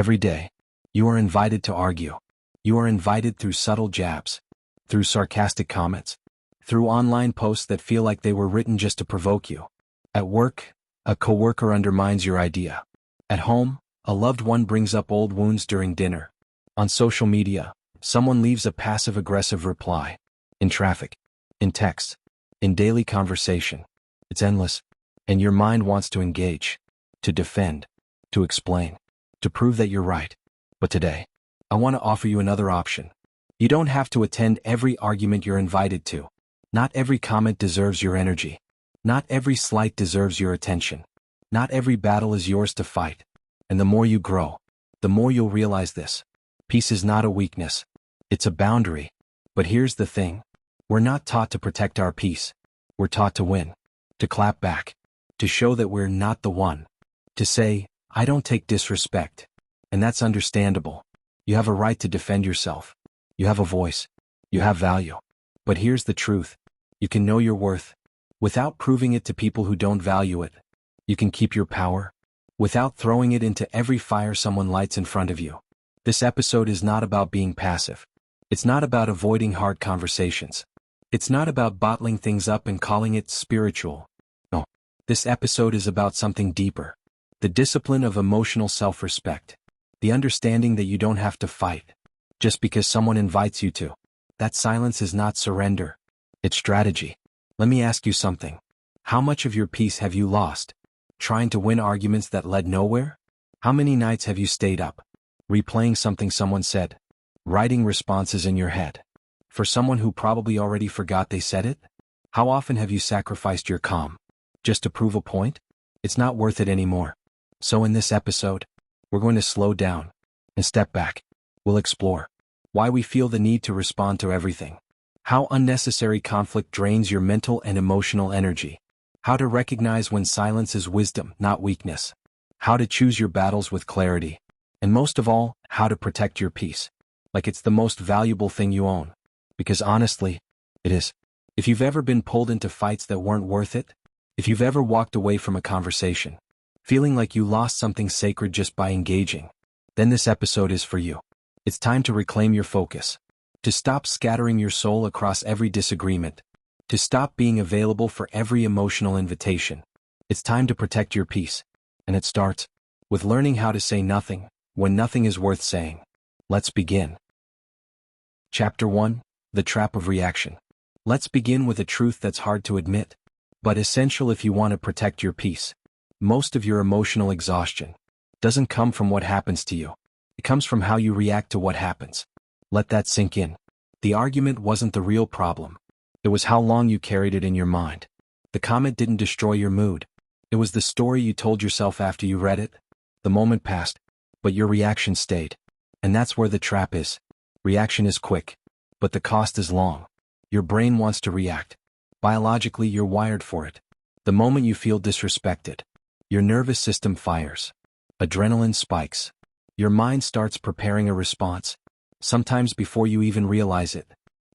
Every day, you are invited to argue. You are invited through subtle jabs, through sarcastic comments, through online posts that feel like they were written just to provoke you. At work, a coworker undermines your idea. At home, a loved one brings up old wounds during dinner. On social media, someone leaves a passive-aggressive reply. In traffic, in text, in daily conversation. It's endless, and your mind wants to engage, to defend, to explain, to prove that you're right. But today, I want to offer you another option. You don't have to attend every argument you're invited to. Not every comment deserves your energy. Not every slight deserves your attention. Not every battle is yours to fight. And the more you grow, the more you'll realize this. Peace is not a weakness. It's a boundary. But here's the thing. We're not taught to protect our peace. We're taught to win, to clap back, to show that we're not the one, to say, I don't take disrespect. And that's understandable. You have a right to defend yourself. You have a voice. You have value. But here's the truth. You can know your worth without proving it to people who don't value it. You can keep your power without throwing it into every fire someone lights in front of you. This episode is not about being passive. It's not about avoiding hard conversations. It's not about bottling things up and calling it spiritual. No, this episode is about something deeper. The discipline of emotional self-respect. The understanding that you don't have to fight just because someone invites you to. That silence is not surrender. It's strategy. Let me ask you something. How much of your peace have you lost trying to win arguments that led nowhere? How many nights have you stayed up, replaying something someone said, writing responses in your head for someone who probably already forgot they said it? How often have you sacrificed your calm just to prove a point? It's not worth it anymore. So in this episode, we're going to slow down and step back. We'll explore why we feel the need to respond to everything, how unnecessary conflict drains your mental and emotional energy, how to recognize when silence is wisdom, not weakness, how to choose your battles with clarity, and most of all, how to protect your peace, like it's the most valuable thing you own. Because honestly, it is. If you've ever been pulled into fights that weren't worth it, if you've ever walked away from a conversation, feeling like you lost something sacred just by engaging, then this episode is for you. It's time to reclaim your focus, to stop scattering your soul across every disagreement, to stop being available for every emotional invitation. It's time to protect your peace, and it starts with learning how to say nothing when nothing is worth saying. Let's begin. Chapter 1: The Trap of Reaction. Let's begin with a truth that's hard to admit, but essential if you want to protect your peace. Most of your emotional exhaustion doesn't come from what happens to you. It comes from how you react to what happens. Let that sink in. The argument wasn't the real problem. It was how long you carried it in your mind. The comment didn't destroy your mood. It was the story you told yourself after you read it. The moment passed, but your reaction stayed. And that's where the trap is. Reaction is quick, but the cost is long. Your brain wants to react. Biologically, you're wired for it. The moment you feel disrespected, your nervous system fires. Adrenaline spikes. Your mind starts preparing a response. Sometimes before you even realize it,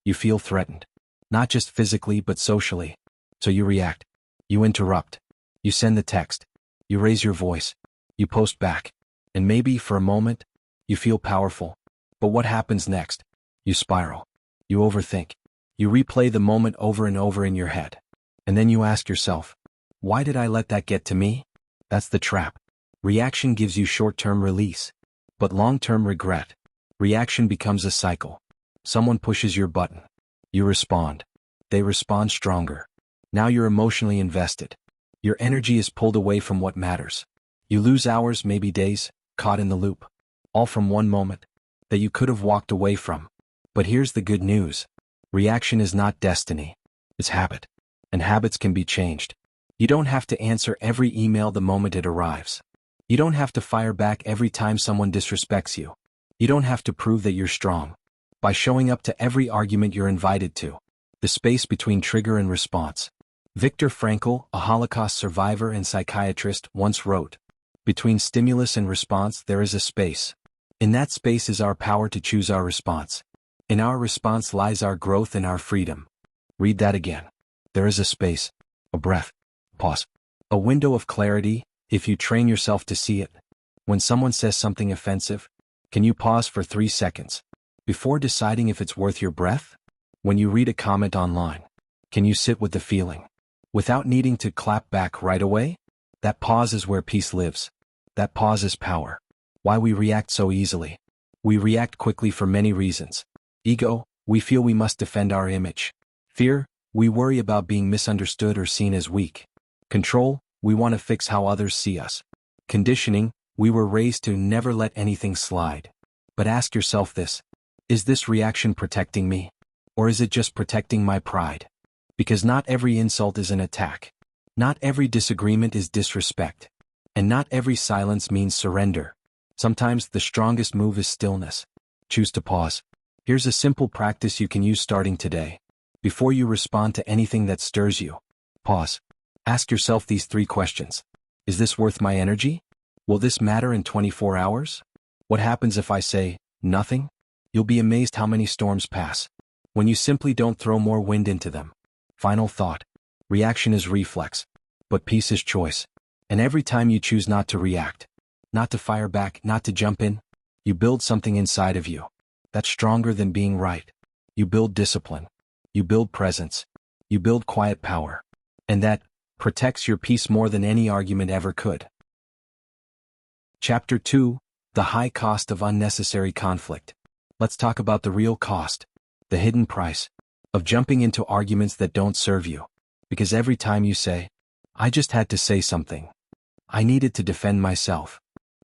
you feel threatened. Not just physically but socially. So you react. You interrupt. You send the text. You raise your voice. You post back. And maybe, for a moment, you feel powerful. But what happens next? You spiral. You overthink. You replay the moment over and over in your head. And then you ask yourself, why did I let that get to me? That's the trap. Reaction gives you short-term release, but long-term regret. Reaction becomes a cycle. Someone pushes your button. You respond. They respond stronger. Now you're emotionally invested. Your energy is pulled away from what matters. You lose hours, maybe days, caught in the loop. All from one moment that you could have walked away from. But here's the good news. Reaction is not destiny. It's habit. And habits can be changed. You don't have to answer every email the moment it arrives. You don't have to fire back every time someone disrespects you. You don't have to prove that you're strong by showing up to every argument you're invited to. The space between trigger and response. Viktor Frankl, a Holocaust survivor and psychiatrist, once wrote, "Between stimulus and response there is a space. In that space is our power to choose our response. In our response lies our growth and our freedom." Read that again. There is a space, a breath, pause, a window of clarity, if you train yourself to see it. When someone says something offensive, can you pause for 3 seconds before deciding if it's worth your breath? When you read a comment online, can you sit with the feeling without needing to clap back right away? That pause is where peace lives. That pause is power. Why we react so easily? We react quickly for many reasons. Ego, we feel we must defend our image. Fear, we worry about being misunderstood or seen as weak. Control, we want to fix how others see us. Conditioning, we were raised to never let anything slide. But ask yourself this: is this reaction protecting me? Or is it just protecting my pride? Because not every insult is an attack. Not every disagreement is disrespect. And not every silence means surrender. Sometimes the strongest move is stillness. Choose to pause. Here's a simple practice you can use starting today. Before you respond to anything that stirs you, pause. Ask yourself these 3 questions. Is this worth my energy? Will this matter in 24 hours? What happens if I say nothing? You'll be amazed how many storms pass when you simply don't throw more wind into them. Final thought. Reaction is reflex, but peace is choice. And every time you choose not to react, not to fire back, not to jump in, you build something inside of you that's stronger than being right. You build discipline. You build presence. You build quiet power. And that protects your peace more than any argument ever could. Chapter 2: The High Cost of Unnecessary Conflict. Let's talk about the real cost, the hidden price of jumping into arguments that don't serve you. Because every time you say, I just had to say something, I needed to defend myself,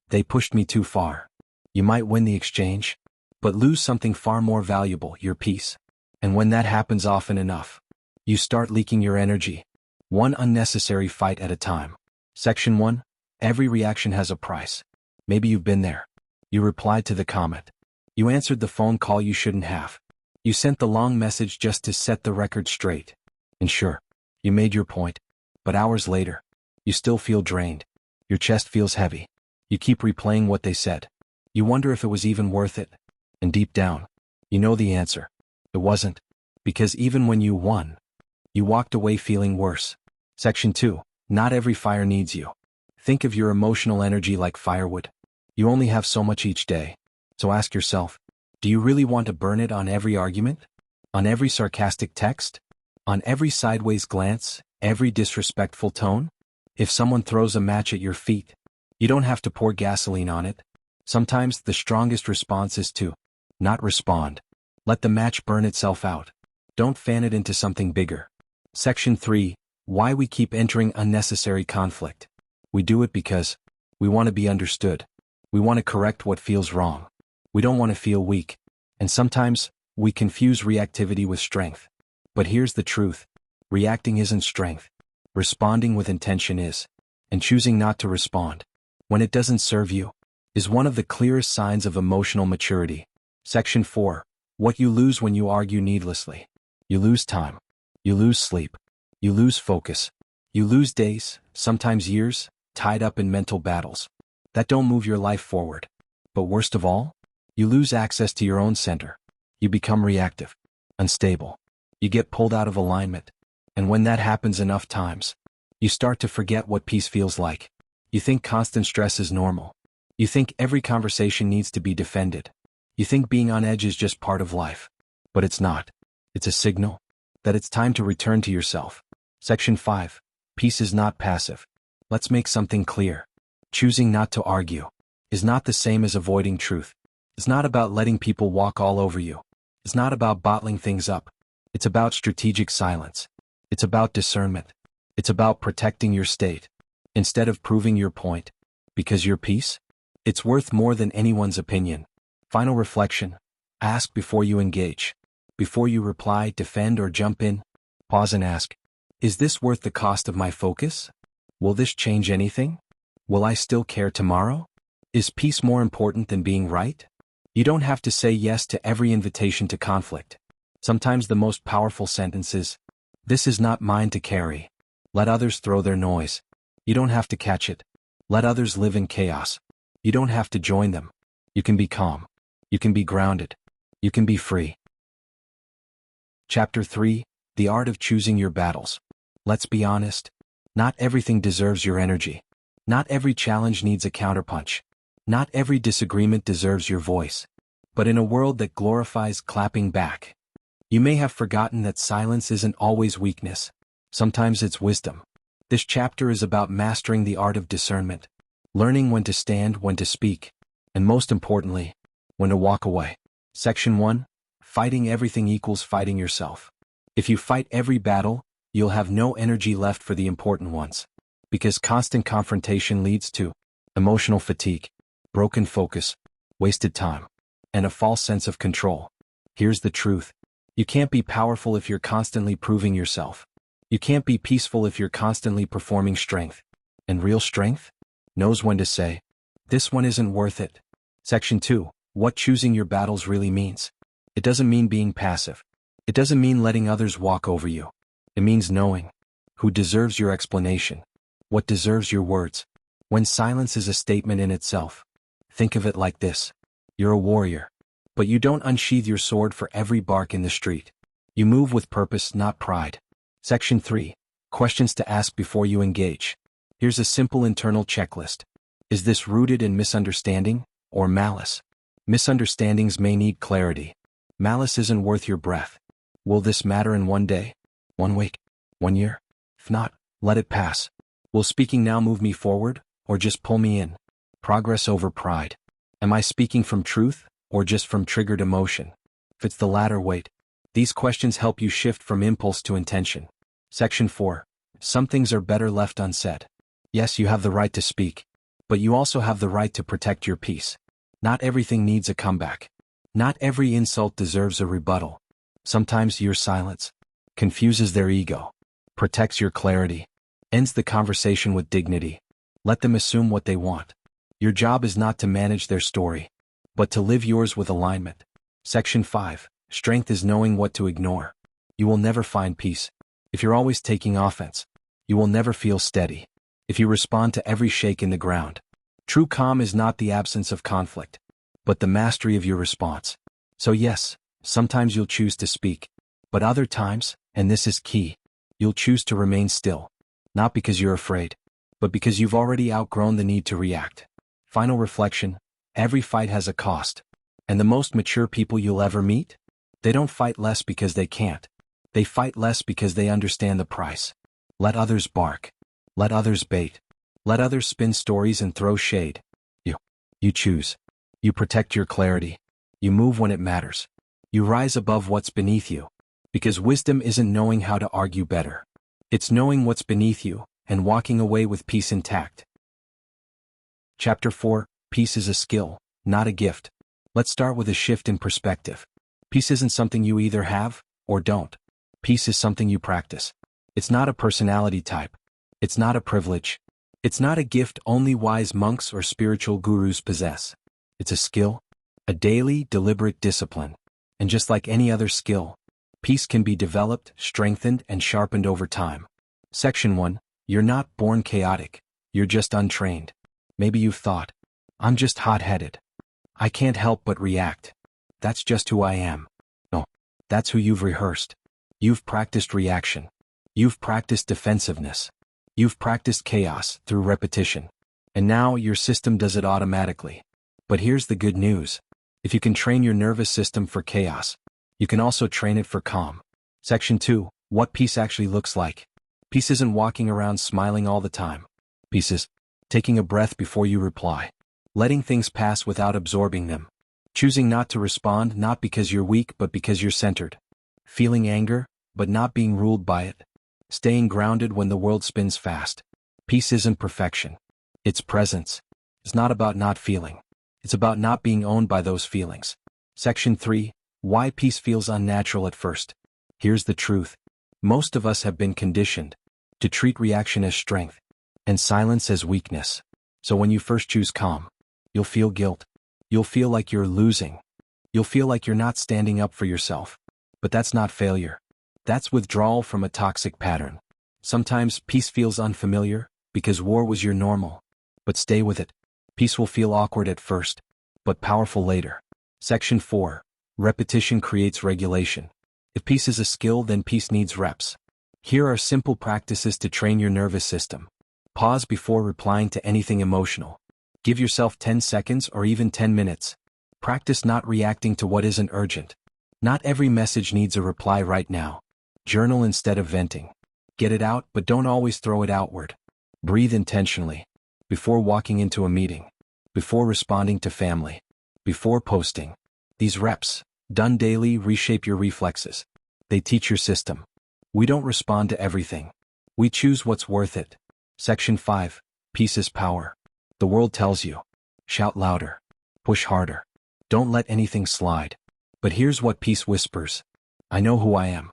they pushed me too far, you might win the exchange, but lose something far more valuable, your peace. And when that happens often enough, you start leaking your energy, one unnecessary fight at a time. Section 1. Every reaction has a price. Maybe you've been there. You replied to the comment. You answered the phone call you shouldn't have. You sent the long message just to set the record straight. And sure, you made your point, but hours later, you still feel drained. Your chest feels heavy. You keep replaying what they said. You wonder if it was even worth it. And deep down, you know the answer. It wasn't. Because even when you won, you walked away feeling worse. Section 2. Not every fire needs you. Think of your emotional energy like firewood. You only have so much each day. So ask yourself, do you really want to burn it on every argument? On every sarcastic text? On every sideways glance? Every disrespectful tone? If someone throws a match at your feet, you don't have to pour gasoline on it. Sometimes the strongest response is to not respond. Let the match burn itself out. Don't fan it into something bigger. Section 3. Why we keep entering unnecessary conflict. We do it because we want to be understood. We want to correct what feels wrong. We don't want to feel weak. And sometimes we confuse reactivity with strength. But here's the truth. Reacting isn't strength. Responding with intention is. And choosing not to respond when it doesn't serve you is one of the clearest signs of emotional maturity. Section 4. What you lose when you argue needlessly. You lose time. You lose sleep. You lose focus. You lose days, sometimes years, tied up in mental battles that don't move your life forward. But worst of all, you lose access to your own center. You become reactive, unstable. You get pulled out of alignment. And when that happens enough times, you start to forget what peace feels like. You think constant stress is normal. You think every conversation needs to be defended. You think being on edge is just part of life. But it's not. It's a signal that it's time to return to yourself. Section 5. Peace is not passive. Let's make something clear. Choosing not to argue is not the same as avoiding truth. It's not about letting people walk all over you. It's not about bottling things up. It's about strategic silence. It's about discernment. It's about protecting your state instead of proving your point. Because your peace, it's worth more than anyone's opinion. Final reflection. Ask before you engage. Before you reply, defend, or jump in, pause and ask, is this worth the cost of my focus? Will this change anything? Will I still care tomorrow? Is peace more important than being right? You don't have to say yes to every invitation to conflict. Sometimes the most powerful sentence is, this is not mine to carry. Let others throw their noise. You don't have to catch it. Let others live in chaos. You don't have to join them. You can be calm. You can be grounded. You can be free. Chapter 3. The Art of Choosing Your Battles. Let's be honest. Not everything deserves your energy. Not every challenge needs a counterpunch. Not every disagreement deserves your voice. But in a world that glorifies clapping back, you may have forgotten that silence isn't always weakness. Sometimes it's wisdom. This chapter is about mastering the art of discernment, learning when to stand, when to speak, and most importantly, when to walk away. Section 1. Fighting everything equals fighting yourself. If you fight every battle, you'll have no energy left for the important ones. Because constant confrontation leads to emotional fatigue, broken focus, wasted time, and a false sense of control. Here's the truth. You can't be powerful if you're constantly proving yourself. You can't be peaceful if you're constantly performing strength. And real strength knows when to say, this one isn't worth it. Section 2. What choosing your battles really means. It doesn't mean being passive. It doesn't mean letting others walk over you. It means knowing who deserves your explanation, what deserves your words. When silence is a statement in itself, think of it like this. You're a warrior, but you don't unsheath your sword for every bark in the street. You move with purpose, not pride. Section 3. Questions to ask before you engage. Here's a simple internal checklist. Is this rooted in misunderstanding or malice? Misunderstandings may need clarity. Malice isn't worth your breath. Will this matter in 1 day, 1 week, 1 year? If not, let it pass. Will speaking now move me forward, or just pull me in? Progress over pride. Am I speaking from truth, or just from triggered emotion? If it's the latter, wait. These questions help you shift from impulse to intention. Section 4. Some things are better left unsaid. Yes, you have the right to speak, but you also have the right to protect your peace. Not everything needs a comeback. Not every insult deserves a rebuttal. Sometimes your silence confuses their ego, protects your clarity, ends the conversation with dignity. Let them assume what they want. Your job is not to manage their story, but to live yours with alignment. Section 5. Strength is knowing what to ignore. You will never find peace if you're always taking offense. You will never feel steady if you respond to every shake in the ground. True calm is not the absence of conflict, but the mastery of your response. So yes, sometimes you'll choose to speak, but other times, and this is key, you'll choose to remain still. Not because you're afraid, but because you've already outgrown the need to react. Final reflection. Every fight has a cost. And the most mature people you'll ever meet? They don't fight less because they can't. They fight less because they understand the price. Let others bark. Let others bait. Let others spin stories and throw shade. You choose. You protect your clarity. You move when it matters. You rise above what's beneath you. Because wisdom isn't knowing how to argue better. It's knowing what's beneath you and walking away with peace intact. Chapter 4. Peace is a skill, not a gift. Let's start with a shift in perspective. Peace isn't something you either have or don't. Peace is something you practice. It's not a personality type. It's not a privilege. It's not a gift only wise monks or spiritual gurus possess. It's a skill, a daily, deliberate discipline. And just like any other skill, peace can be developed, strengthened, and sharpened over time. Section 1. You're not born chaotic. You're just untrained. Maybe you've thought, I'm just hot-headed. I can't help but react. That's just who I am. No, that's who you've rehearsed. You've practiced reaction. You've practiced defensiveness. You've practiced chaos through repetition. And now your system does it automatically. But here's the good news. If you can train your nervous system for chaos, you can also train it for calm. Section 2. What peace actually looks like. Peace isn't walking around smiling all the time. Peace is taking a breath before you reply. Letting things pass without absorbing them. Choosing not to respond not because you're weak but because you're centered. Feeling anger, but not being ruled by it. Staying grounded when the world spins fast. Peace isn't perfection. It's presence. It's not about not feeling. It's about not being owned by those feelings. Section 3. Why peace feels unnatural at first. Here's the truth. Most of us have been conditioned to treat reaction as strength and silence as weakness. So when you first choose calm, you'll feel guilt. You'll feel like you're losing. You'll feel like you're not standing up for yourself. But that's not failure. That's withdrawal from a toxic pattern. Sometimes peace feels unfamiliar because war was your normal. But stay with it. Peace will feel awkward at first, but powerful later. Section 4. Repetition creates regulation. If peace is a skill, then peace needs reps. Here are simple practices to train your nervous system. Pause before replying to anything emotional. Give yourself 10 seconds or even 10 minutes. Practice not reacting to what isn't urgent. Not every message needs a reply right now. Journal instead of venting. Get it out, but don't always throw it outward. Breathe intentionally. Before walking into a meeting. Before responding to family. Before posting. These reps, done daily, reshape your reflexes. They teach your system. We don't respond to everything. We choose what's worth it. Section 5. Peace is power. The world tells you. Shout louder. Push harder. Don't let anything slide. But here's what peace whispers. I know who I am.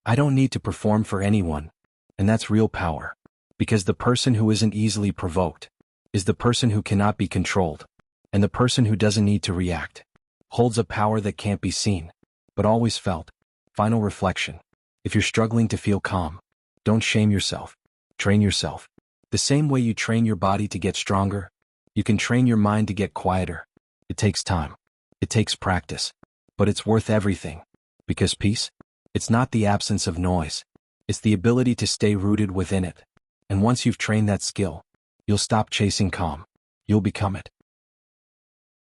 I don't need to perform for anyone. And that's real power. Because the person who isn't easily provoked is the person who cannot be controlled. And the person who doesn't need to react holds a power that can't be seen, but always felt. Final reflection. If you're struggling to feel calm, don't shame yourself. Train yourself. The same way you train your body to get stronger, you can train your mind to get quieter. It takes time. It takes practice. But it's worth everything. Because peace? It's not the absence of noise. It's the ability to stay rooted within it. And once you've trained that skill, you'll stop chasing calm. You'll become it.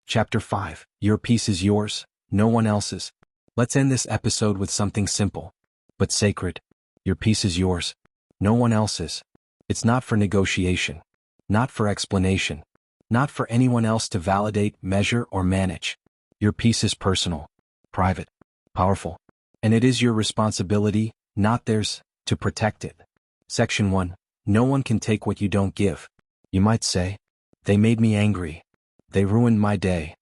Chapter 5. Your peace is yours, no one else's. Let's end this episode with something simple, but sacred. Your peace is yours, no one else's. It's not for negotiation, not for explanation, not for anyone else to validate, measure, or manage. Your peace is personal, private, powerful, and it is your responsibility, not theirs, to protect it. Section 1. No one can take what you don't give. You might say, they made me angry. They ruined my day.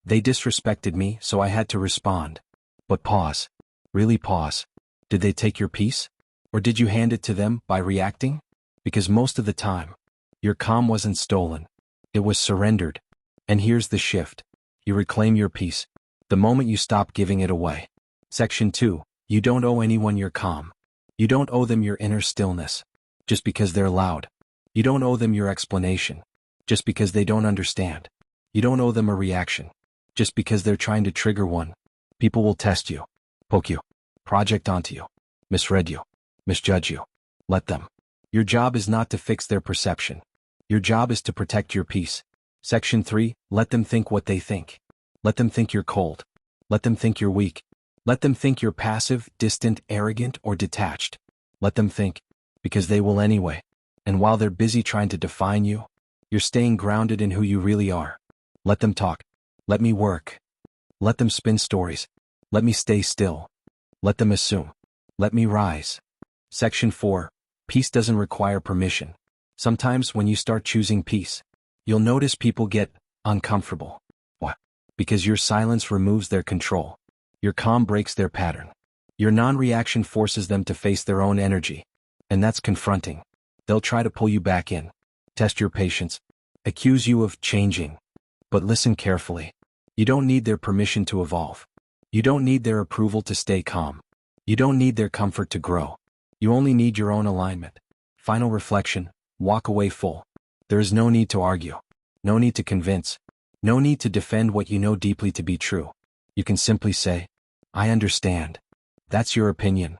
They disrespected me, so I had to respond. But pause. Really pause. Did they take your peace? Or did you hand it to them by reacting? Because most of the time, your calm wasn't stolen. It was surrendered. And here's the shift. You reclaim your peace the moment you stop giving it away. Section 2. You don't owe anyone your calm. You don't owe them your inner stillness, just because they're loud. You don't owe them your explanation, just because they don't understand. You don't owe them a reaction, just because they're trying to trigger one. People will test you, poke you, project onto you, misread you, misjudge you. Let them. Your job is not to fix their perception. Your job is to protect your peace. Section 3. Let them think what they think. Let them think you're cold. Let them think you're weak. Let them think you're passive, distant, arrogant, or detached. Let them think, because they will anyway. And while they're busy trying to define you, you're staying grounded in who you really are. Let them talk. Let me work. Let them spin stories. Let me stay still. Let them assume. Let me rise. Section 4. Peace doesn't require permission. Sometimes when you start choosing peace, you'll notice people get uncomfortable. Why? Because your silence removes their control. Your calm breaks their pattern. Your non-reaction forces them to face their own energy. And that's confronting. They'll try to pull you back in, test your patience, accuse you of changing. But listen carefully. You don't need their permission to evolve. You don't need their approval to stay calm. You don't need their comfort to grow. You only need your own alignment. Final reflection. Walk away full. There is no need to argue. No need to convince. No need to defend what you know deeply to be true. You can simply say, I understand. That's your opinion.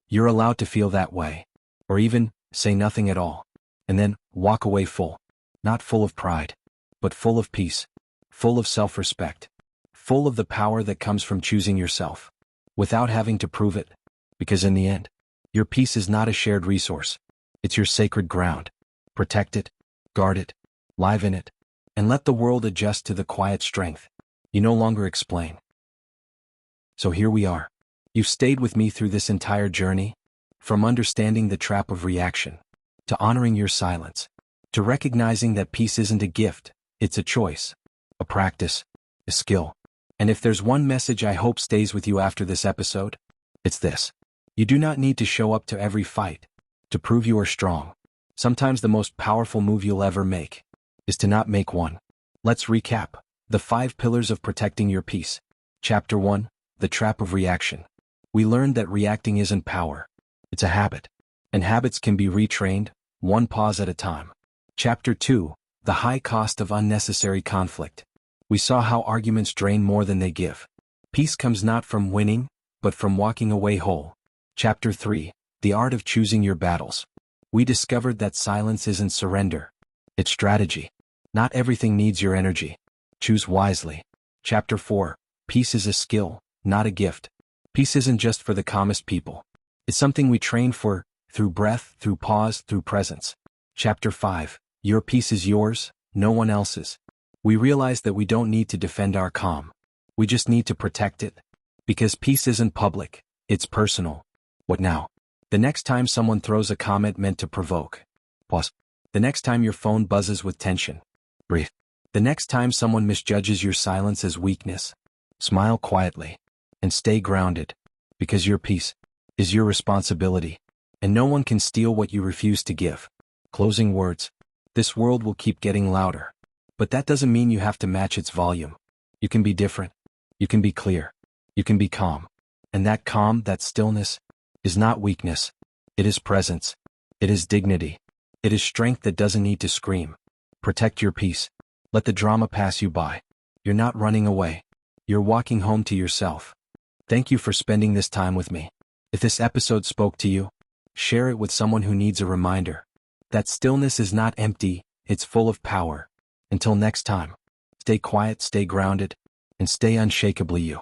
You're allowed to feel that way. Or even, say nothing at all. And then, walk away full. Not full of pride, but full of peace. Full of self-respect. Full of the power that comes from choosing yourself. Without having to prove it. Because in the end, your peace is not a shared resource. It's your sacred ground. Protect it, guard it, live in it, and let the world adjust to the quiet strength you no longer explain. So here we are. You've stayed with me through this entire journey, from understanding the trap of reaction, to honoring your silence, to recognizing that peace isn't a gift, it's a choice, a practice, a skill. And if there's one message I hope stays with you after this episode, it's this. You do not need to show up to every fight to prove you are strong. Sometimes the most powerful move you'll ever make is to not make one. Let's recap. The 5 pillars of protecting your peace. Chapter 1. The trap of reaction. We learned that reacting isn't power. It's a habit. And habits can be retrained, one pause at a time. Chapter 2. The high cost of unnecessary conflict. We saw how arguments drain more than they give. Peace comes not from winning, but from walking away whole. Chapter 3. The art of choosing your battles. We discovered that silence isn't surrender. It's strategy. Not everything needs your energy. Choose wisely. Chapter 4. Peace is a skill, not a gift. Peace isn't just for the calmest people. It's something we train for, through breath, through pause, through presence. Chapter 5. Your peace is yours, no one else's. We realize that we don't need to defend our calm. We just need to protect it. Because peace isn't public, it's personal. What now? The next time someone throws a comment meant to provoke. Pause. The next time your phone buzzes with tension. Breathe. The next time someone misjudges your silence as weakness. Smile quietly. And stay grounded. Because your peace is your responsibility. And no one can steal what you refuse to give. Closing words. This world will keep getting louder. But that doesn't mean you have to match its volume. You can be different. You can be clear. You can be calm. And that calm, that stillness, is not weakness. It is presence. It is dignity. It is strength that doesn't need to scream. Protect your peace. Let the drama pass you by. You're not running away. You're walking home to yourself. Thank you for spending this time with me. If this episode spoke to you, share it with someone who needs a reminder. That stillness is not empty, it's full of power. Until next time, stay quiet, stay grounded, and stay unshakably you.